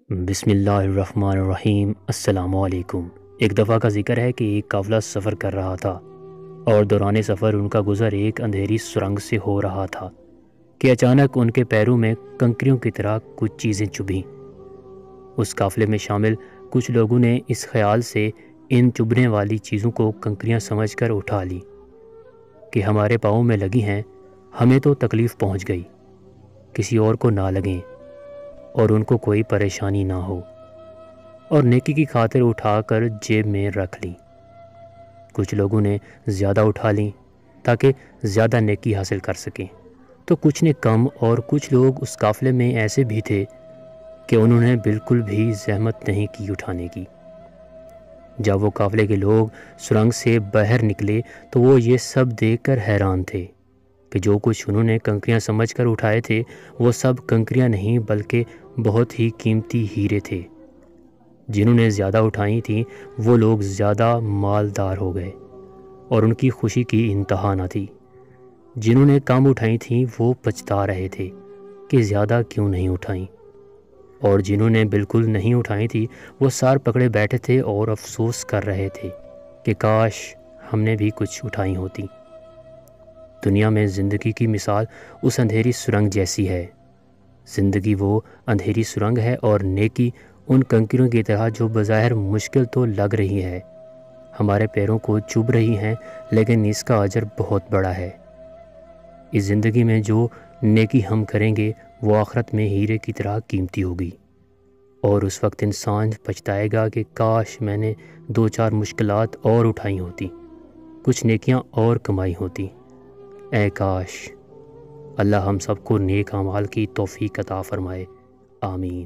بسم اللہ الرحمن الرحیم۔ السلام علیکم۔ ایک دفعہ کا ذکر ہے کہ ایک قافلہ سفر کر رہا تھا اور دوران سفر ان کا گزر ایک اندھیری سرنگ سے ہو رہا تھا کہ اچانک ان کے پیروں میں کنکریوں کی طرح کچھ چیزیں چبھیں۔ اس قافلے میں شامل کچھ لوگوں نے اس خیال سے ان چبھنے والی چیزوں کو کنکریاں سمجھ کر اٹھا لی کہ ہمارے پاؤں میں لگی ہیں، ہمیں تو تکلیف پہنچ گئی، کسی اور کو نہ لگیں اور ان کو کوئی پریشانی نہ ہو، اور نیکی کی خاطر اٹھا کر جیب میں رکھ لیں۔ کچھ لوگوں نے زیادہ اٹھا لیں تاکہ زیادہ نیکی حاصل کر سکیں، تو کچھ نے کم، اور کچھ لوگ اس قافلے میں ایسے بھی تھے کہ انہوں نے بالکل بھی زحمت نہیں کی اٹھانے کی۔ جب وہ قافلے کے لوگ سرنگ سے باہر نکلے تو وہ یہ سب دیکھ کر حیران تھے کہ جو کچھ انہوں نے کنکریاں سمجھ کر اٹھائے تھے وہ سب کنکریاں نہیں بلکہ بہت ہی قیمتی ہیرے تھے۔ جنہوں نے زیادہ اٹھائی تھیں وہ لوگ زیادہ مالدار ہو گئے اور ان کی خوشی کی انتہا نہ تھی۔ جنہوں نے کم اٹھائی تھیں وہ پچھتا رہے تھے کہ زیادہ کیوں نہیں اٹھائیں، اور جنہوں نے بالکل نہیں اٹھائی تھی وہ سار پکڑے بیٹھے تھے اور افسوس کر رہے تھے کہ کاش ہم نے بھی کچھ اٹھائی ہوتی۔ دنیا میں زندگی کی مثال اس اندھیری سرنگ جیسی ہے۔ زندگی وہ اندھیری سرنگ ہے اور نیکی ان کنکریوں کی طرح جو بظاہر مشکل تو لگ رہی ہے، ہمارے پیروں کو چبھ رہی ہیں، لیکن اس کا اجر بہت بڑا ہے۔ اس زندگی میں جو نیکی ہم کریں گے وہ آخرت میں ہیرے کی طرح قیمتی ہوگی، اور اس وقت انسان پچھتائے گا کہ کاش میں نے 2-4 مشکلات اور اٹھائی ہوتی، کچھ نیکیاں اور کمائی ہوتی۔ اے کاش! اللہ ہم سب کو نیک اعمال کی توفیق عطا فرمائے، آمین۔